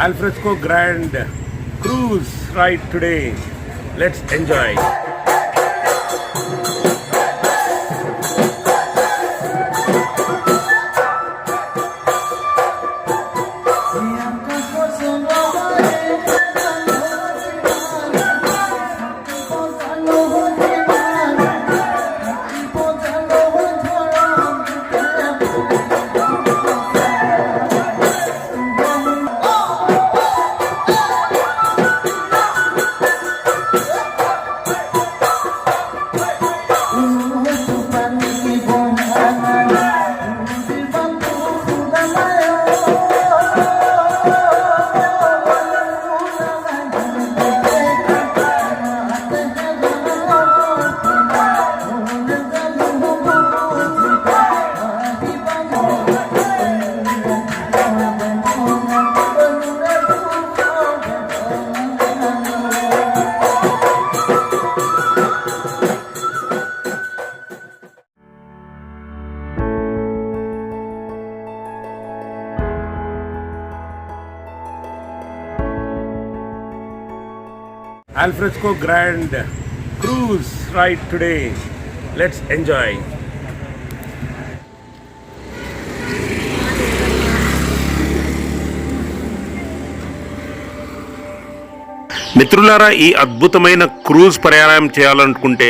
Alfresco Grand cruise ride today. Let's enjoy. Alfresco Grand cruise ride today. Let's enjoy. మిత్రులారా, ఈ అద్భుతమైన cruise ప్రయాణం చేయాలనుకుంటే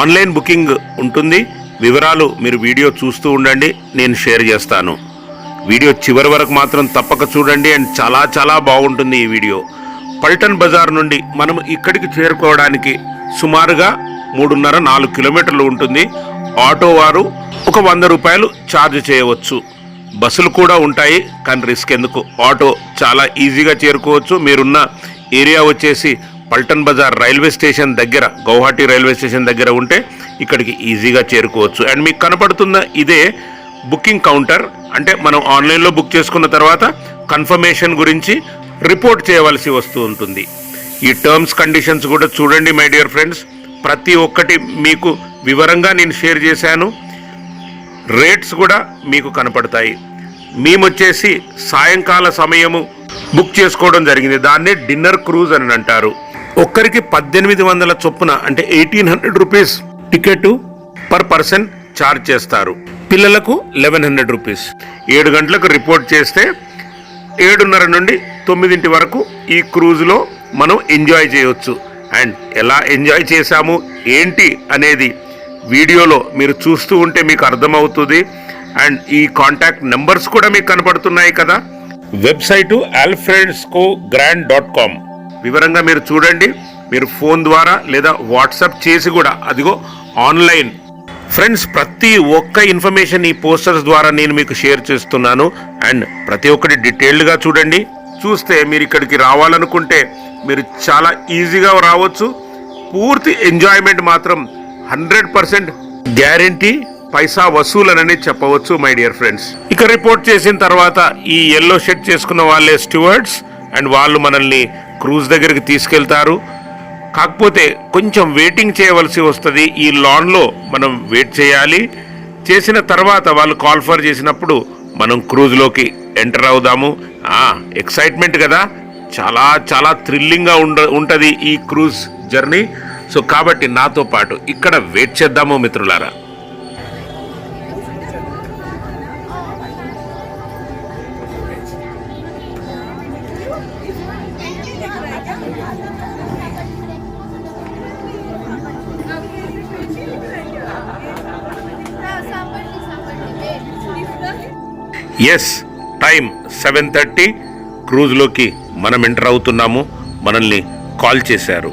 ఆన్లైన్ బుకింగ్ ఉంటుంది. వివరాలు మీరు వీడియో చూస్తూ ఉండండి, నేను షేర్ చేస్తాను. వీడియో చివరి వరకు మాత్రం తప్పక చూడండి. అండ్ చాలా చాలా బాగుంటుంది ఈ వీడియో. పల్టన్ బజార్ నుండి మనం ఇక్కడికి చేరుకోవడానికి సుమారుగా 3.5-4 కిలోమీటర్లు ఉంటుంది. ఆటో వారు ఒక 100 రూపాయలు ఛార్జ్ చేయవచ్చు. బస్సులు కూడా ఉంటాయి, కానీ రిస్క్ ఎందుకు, ఆటో చాలా ఈజీగా చేరుకోవచ్చు. మీరున్న ఏరియా వచ్చేసి పల్టన్ బజార్ రైల్వే స్టేషన్ దగ్గర, గౌహాటీ రైల్వే స్టేషన్ దగ్గర ఉంటే ఇక్కడికి ఈజీగా చేరుకోవచ్చు. అండ్ మీకు కనపడుతున్న ఇదే బుకింగ్ కౌంటర్. అంటే మనం ఆన్లైన్లో బుక్ చేసుకున్న తర్వాత కన్ఫర్మేషన్ గురించి రిపోర్ట్ చేయవలసి వస్తూ ఉంటుంది. ఈ టర్మ్స్ కండిషన్స్ కూడా చూడండి మై డియర్ ఫ్రెండ్స్. ప్రతి ఒక్కటి మీకు వివరంగా నేను షేర్ చేశాను. రేట్స్ కూడా మీకు కనపడతాయి. మేమొచ్చేసి సాయంకాల సమయము బుక్ చేసుకోవడం జరిగింది. దాన్నే డిన్నర్ క్రూజ్ అని అంటారు. ఒక్కరికి 1800 చొప్పున, అంటే 1800 rupees ticket per person charge చేస్తారు. పిల్లలకు 1100 రూపీస్. 7 గంటలకు రిపోర్ట్ చేస్తే 7:30 నుండి 9 వరకు ఈ క్రూజ్లో మనం ఎంజాయ్ చేయవచ్చు. అండ్ ఎలా ఎంజాయ్ చేశాము ఏంటి అనేది వీడియోలో మీరు చూస్తూ ఉంటే మీకు అర్థమవుతుంది. అండ్ ఈ కాంటాక్ట్ నెంబర్స్ కూడా మీకు కనపడుతున్నాయి కదా. Website alfrescogrand.com. వివరంగా మీరు చూడండి. మీరు ఫోన్ ద్వారా లేదా వాట్సాప్ చేసి కూడా, అదిగో ఆన్లైన్ ఫ్రెండ్స్, ప్రతి ఒక్క ఇన్ఫర్మేషన్ ఈ పోస్టర్స్ ద్వారా నేను మీకు షేర్ చేస్తున్నాను. అండ్ ప్రతి ఒక్కటి డీటెయిల్డ్గా చూడండి. చూస్తే మీరు ఇక్కడికి రావాలనుకుంటే మీరు చాలా ఈజీగా రావచ్చు. పూర్తి ఎంజాయ్మెంట్ మాత్రం 100% గ్యారంటీ, పైసా వసూలనని చెప్పవచ్చు మై డియర్ ఫ్రెండ్స్. ఇక రిపోర్ట్ చేసిన తర్వాత ఈ ఎల్లో షర్ట్ చేసుకున్న వాళ్ళే స్టూవర్డ్స్. అండ్ వాళ్ళు మనల్ని క్రూజ్ దగ్గరికి తీసుకెళ్తారు. కాకపోతే కొంచెం వెయిటింగ్ చేయవలసి వస్తుంది. ఈ లాన్లో మనం వెయిట్ చేయాలి. చేసిన తర్వాత వాళ్ళు కాల్ ఫర్ చేసినప్పుడు మనం క్రూజ్లోకి ఎంటర్ అవుదాము. ఎక్సైట్మెంట్ కదా, చాలా చాలా థ్రిల్లింగ్గా ఉంటుంది ఈ క్రూజ్ జర్నీ. సో కాబట్టి నాతో పాటు ఇక్కడ వెయిట్ చేద్దాము మిత్రులారా. Yes, time 7:30. క్రూజ్లోకి మనం ఎంటర్ అవుతున్నాము. మనల్ని కాల్ చేశారు.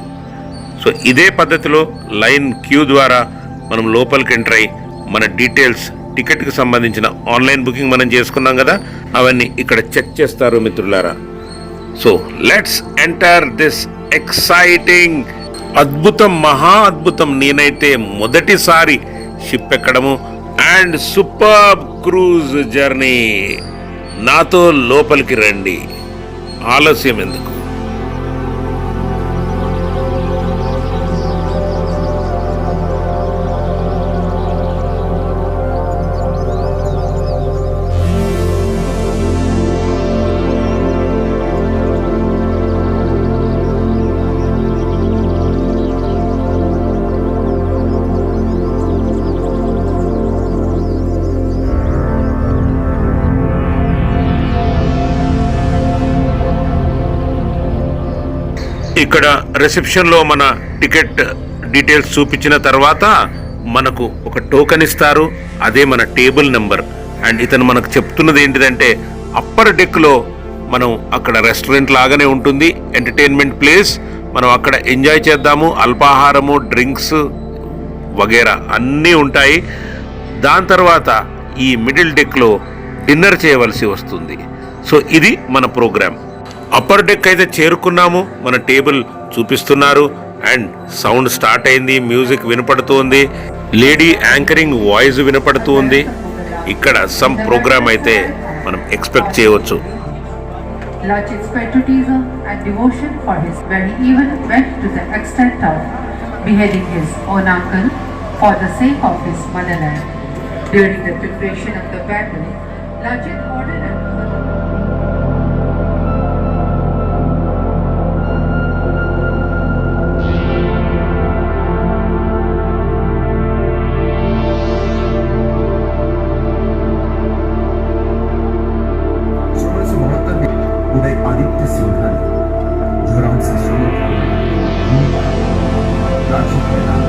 సో ఇదే పద్ధతిలో లైన్ క్యూ ద్వారా మనం లోపలికి ఎంటర్ అయ్యి మన డీటెయిల్స్, టికెట్కి సంబంధించిన ఆన్లైన్ బుకింగ్ మనం చేసుకున్నాం కదా, అవన్నీ ఇక్కడ చెక్ చేస్తారు మిత్రులారా. So let's enter this exciting, అద్భుతం, మహా అద్భుతం. నేనైతే మొదటిసారి షిప్ ఎక్కడము అండ్ సూపర్ క్రూజ్ జర్నీ. నాతో లోపలికి రండి, ఆలస్యం ఎందుకు. ఇక్కడ రిసెప్షన్లో మన టికెట్ డీటెయిల్స్ చూపించిన తర్వాత మనకు ఒక టోకెన్ ఇస్తారు, అదే మన టేబుల్ నెంబర్. అండ్ ఇతను మనకు చెప్తున్నది ఏంటిదంటే అప్పర్ డెక్లో మనం అక్కడ రెస్టారెంట్ లాగానే ఉంటుంది, ఎంటర్టైన్మెంట్ ప్లేస్. మనం అక్కడ ఎంజాయ్ చేద్దాము, అల్పాహారము, డ్రింక్స్ వగేరా అన్నీ ఉంటాయి. దాని తర్వాత ఈ మిడిల్ డెక్లో డిన్నర్ చేయవలసి వస్తుంది. సో ఇది మన ప్రోగ్రామ్. అప్పర్ డెక్ అయితే చేరుకున్నాము, మన టేబుల్ చూపిస్తున్నారు అండ్ సౌండ్ స్టార్ట్ అయింది, మ్యూజిక్ వినపడుతుంది, లేడీ యాంకరింగ్ వాయిస్ వినపడుతుంది. ఇక్కడ సమ్ ప్రోగ్రామ్ అయితే మనం ఎక్స్పెక్ట్ చేయవచ్చు. Lachit's patriotism and devotion for his very even went to the extent of beheading his own uncle for the sake of his motherland. During the preparation of the battle, Lachit ordered उदय आदित्य सिंघल जोरान से शुरू लाचित मैदान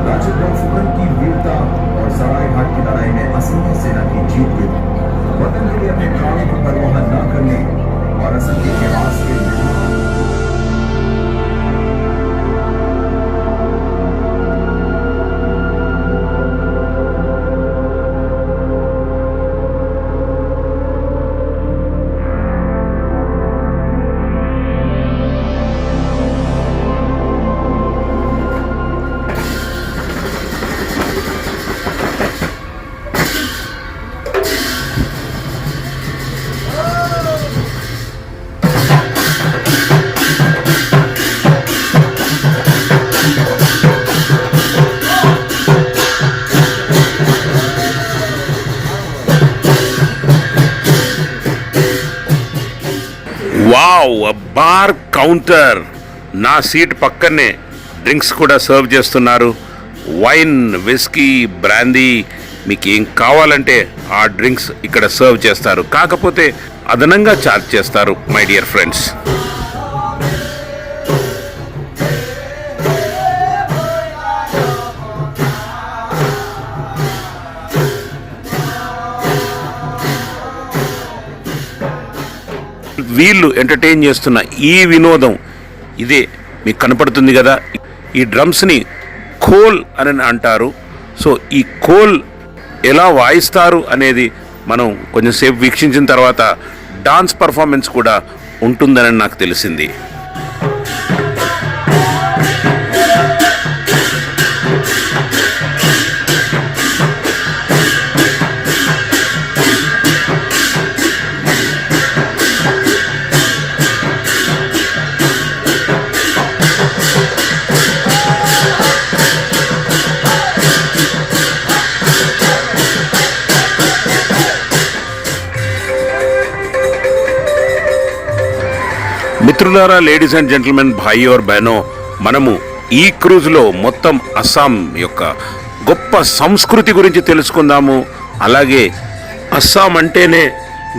लाचित राव की वीरता और सरायघाट की लड़ाई में असंख्य सेना की जीत के बाद वतन के लिए अपने प्राणों की परवाह न करने और असंख्य इतिहास के వావ్, బార్ కౌంటర్. నా సీట్ పక్కనే డ్రింక్స్ కూడా సర్వ్ చేస్తున్నారు. వైన్, విస్కీ, బ్రాందీ, మీకు ఏం కావాలంటే ఆ డ్రింక్స్ ఇక్కడ సర్వ్ చేస్తారు. కాకపోతే అదనంగా ఛార్జ్ చేస్తారు మై డియర్ ఫ్రెండ్స్. వీళ్ళు ఎంటర్టైన్ చేస్తున్న ఈ వినోదం ఇదే మీకు కనపడుతుంది కదా. ఈ డ్రమ్స్ని ఖోల్ అని అంటారు. సో ఈ ఖోల్ ఎలా వాయిస్తారు అనేది మనం కొంచెంసేపు వీక్షించిన తర్వాత డాన్స్ పర్ఫార్మెన్స్ కూడా ఉంటుందని నాకు తెలిసింది. మిత్రులారా, లేడీస్ అండ్ జెంటిల్మెన్, భాయి और బహనో, మనము ఈ క్రూజ్లో మొత్తం అస్సాం యొక్క గొప్ప సంస్కృతి గురించి తెలుసుకుందాము. అలాగే అస్సాం అంటేనే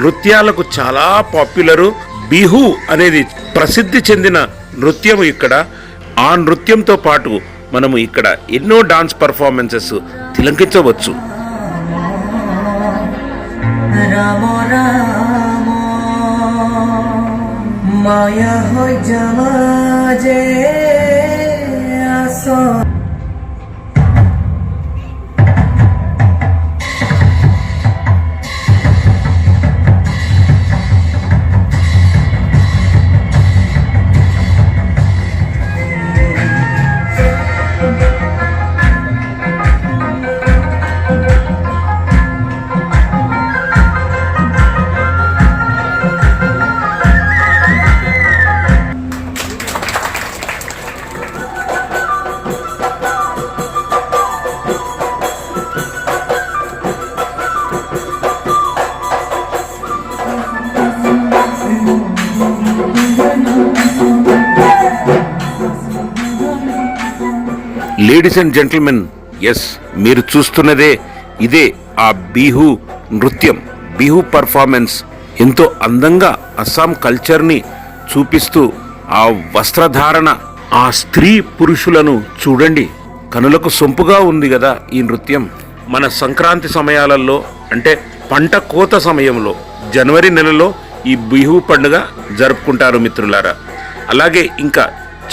నృత్యాలకు చాలా పాపులరు. బిహు అనేది ప్రసిద్ధి చెందిన నృత్యం ఇక్కడ. ఆ నృత్యంతో పాటు మనము ఇక్కడ ఎన్నో డాన్స్ పర్ఫార్మెన్సెస్ తిలకించవచ్చు. माया हो जमा जे आसो లేడీస్ అండ్ జెంటిల్మెన్, ఎస్, మీరు చూస్తున్నదే ఇదే ఆ బిహు నృత్యం, బిహు పర్ఫార్మెన్స్. ఎంతో అందంగా అస్సాం కల్చర్ని చూపిస్తూ ఆ వస్త్రధారణ, ఆ స్త్రీ పురుషులను చూడండి, కనులకు సొంపుగా ఉంది కదా ఈ నృత్యం. మన సంక్రాంతి సమయాలలో అంటే పంట కోత సమయంలో జనవరి నెలలో ఈ బిహు పండుగ జరుపుకుంటారు మిత్రులారా. అలాగే ఇంకా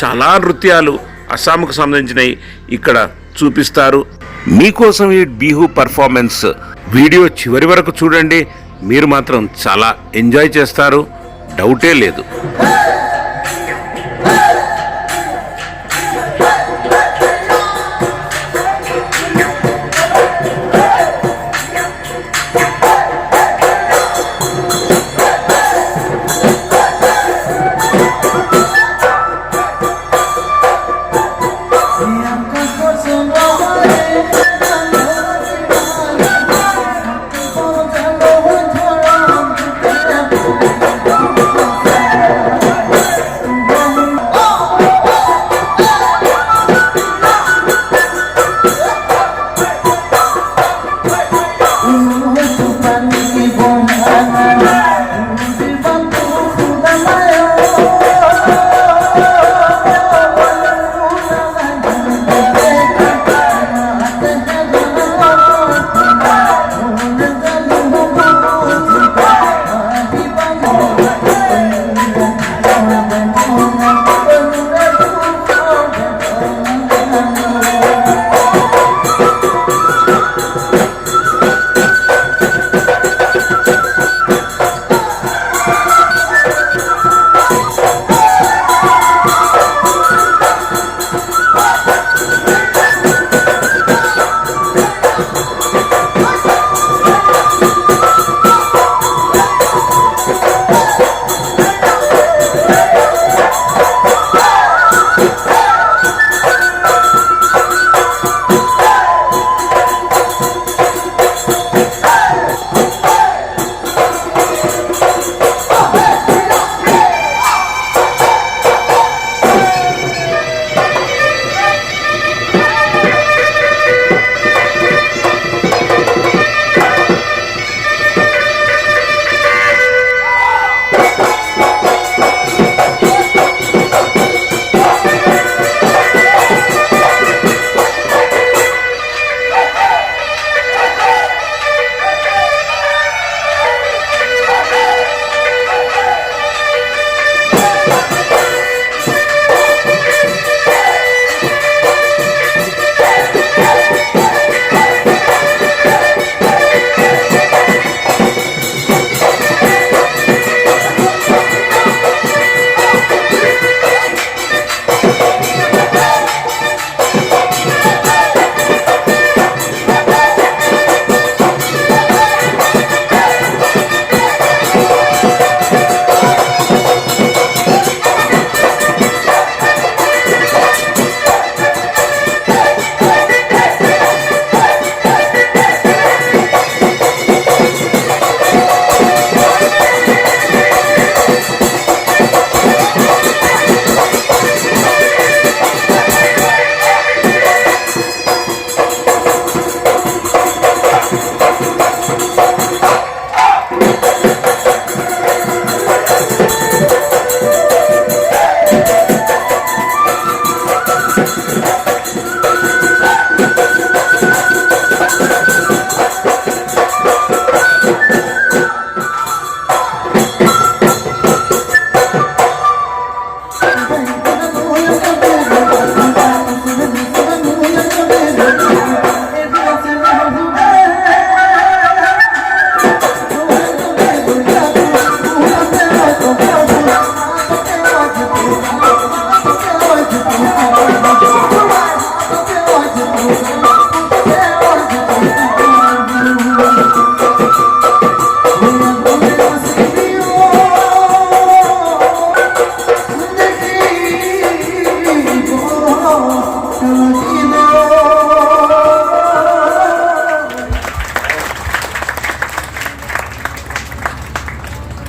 చాలా నృత్యాలు అస్సాంకు సంబంధించినవి ఇక్కడ చూపిస్తారు. మీకోసం ఈ బిహు పర్ఫార్మెన్స్ వీడియో చివరి వరకు చూడండి, మీరు మాత్రం చాలా ఎంజాయ్ చేస్తారు, డౌటే లేదు.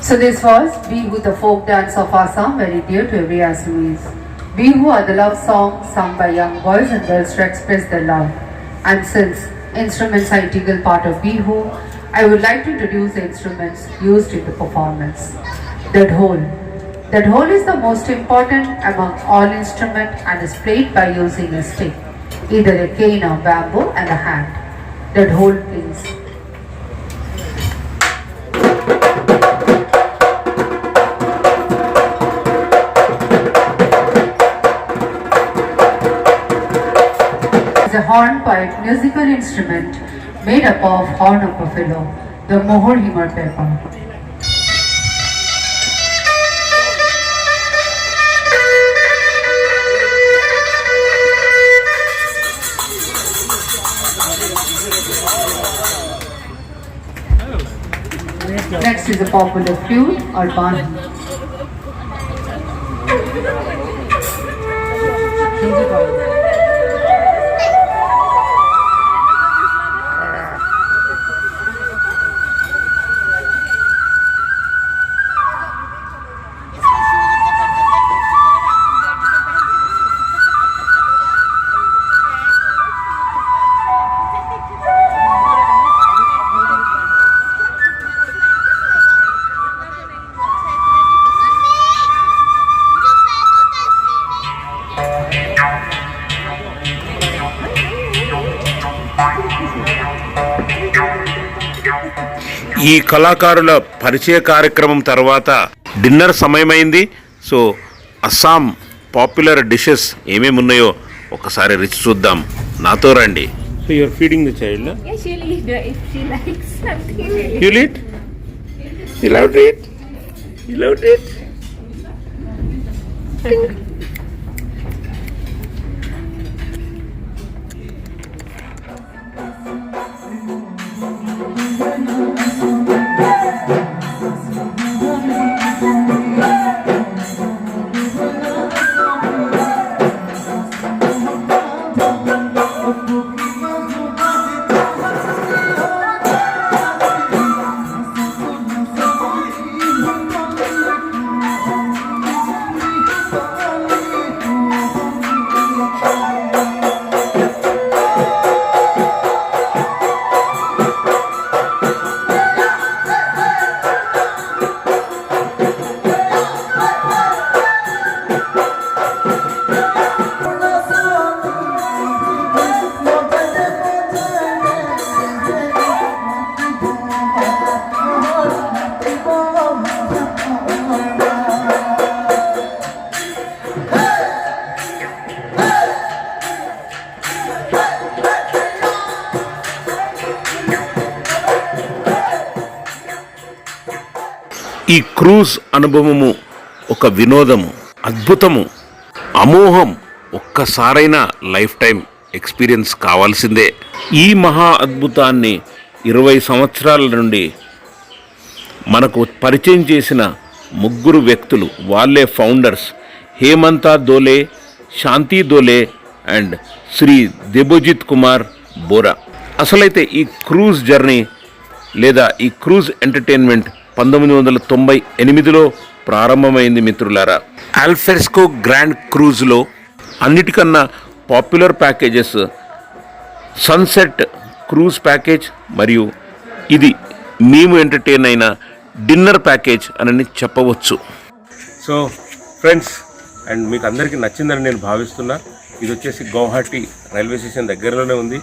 So this was Bihu, the folk dance of Assam, very dear to every Assamese. Bihu are the love songs sung by young boys and girls to express their love. And since instruments are an integral part of Bihu, I would like to introduce the instruments used in the performance. The dhol. The dhol is the most important among all instruments and is played by using a stick, either a cane or bamboo and a hand. The dhol plays. Is a hornpipe musical instrument made up of horn of buffalo, the mohur himar pepper. Next is a popular flute or bani. ఈ కళాకారుల పరిచయ కార్యక్రమం తర్వాత dinner సమయమైంది. So Assam popular dishes ఏమేమి ఉన్నాయో ఒకసారి రుచి చూద్దాం. నాతో రండి. So you're feeding the child. Yeah, she'll eat if she likes something. You eat? You loved it? You loved it? ఈ క్రూజ్ అనుభవము ఒక వినోదము, అద్భుతము, అమోహం. ఒక్కసారైనా లైఫ్ టైం ఎక్స్పీరియన్స్ కావాల్సిందే. ఈ మహా అద్భుతాన్ని 20 సంవత్సరాల నుండి మనకు పరిచయం చేసిన ముగ్గురు వ్యక్తులు, వాళ్ళే ఫౌండర్స్, హేమంతా దోలే, శాంతి దోలే అండ్ శ్రీ దేబోజిత్ కుమార్ బోరా. అసలైతే ఈ క్రూజ్ జర్నీ లేదా ఈ క్రూజ్ ఎంటర్టైన్మెంట్ 1998లో ప్రారంభమైంది మిత్రులారా. ఆల్ఫెస్కో గ్రాండ్ క్రూజ్లో అన్నిటికన్నా popular packages sunset cruise package మరియు ఇది మేము ఎంటర్టైన్ అయిన డిన్నర్ ప్యాకేజ్ అని చెప్పవచ్చు. సో ఫ్రెండ్స్, అండ్ మీకు అందరికీ నచ్చిందని నేను భావిస్తున్నా. ఇది వచ్చేసి గౌహాటి రైల్వే స్టేషన్ దగ్గరలోనే ఉంది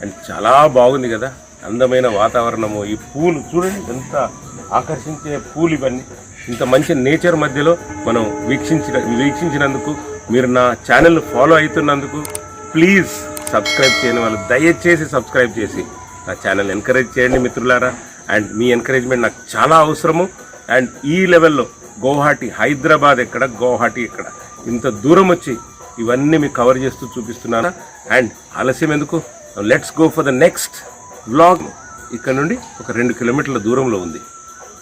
అండ్ చాలా బాగుంది కదా, అందమైన వాతావరణము. ఈ పూలు చూడండి, ఎంత ఆకర్షించే పూలు ఇవన్నీ. ఇంత మంచి నేచర్ మధ్యలో మనం వీక్షించినందుకు, మీరు నా ఛానల్ ఫాలో అవుతున్నందుకు ప్లీజ్ సబ్స్క్రైబ్ చేయని వాళ్ళు దయచేసి సబ్స్క్రైబ్ చేసి నా ఛానల్ ఎంకరేజ్ చేయండి మిత్రులారా. అండ్ మీ ఎంకరేజ్మెంట్ నాకు చాలా అవసరము. అండ్ ఈ లెవెల్లో గౌహాటి, హైదరాబాద్ ఎక్కడ, గౌహాటి ఎక్కడ, ఇంత దూరం వచ్చి ఇవన్నీ మీకు కవర్ చేస్తూ చూపిస్తున్నాను. అండ్ ఆలస్యం ఎందుకు, let's go for the next vlog. ఇక్కడ నుండి ఒక 2 కిలోమీటర్ల దూరంలో ఉంది,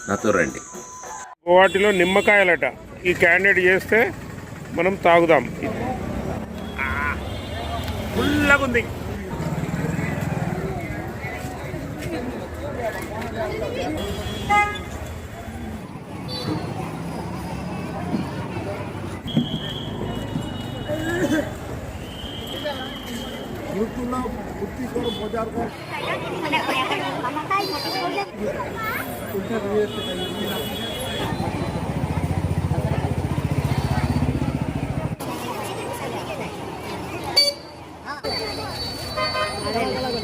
నాతో రండి. గౌహాటిలో నిమ్మకాయలట, ఈ క్యాండిడేట్ చేస్తే మనం తాగుదాం. ఫుల్గా ఉంది. Hello.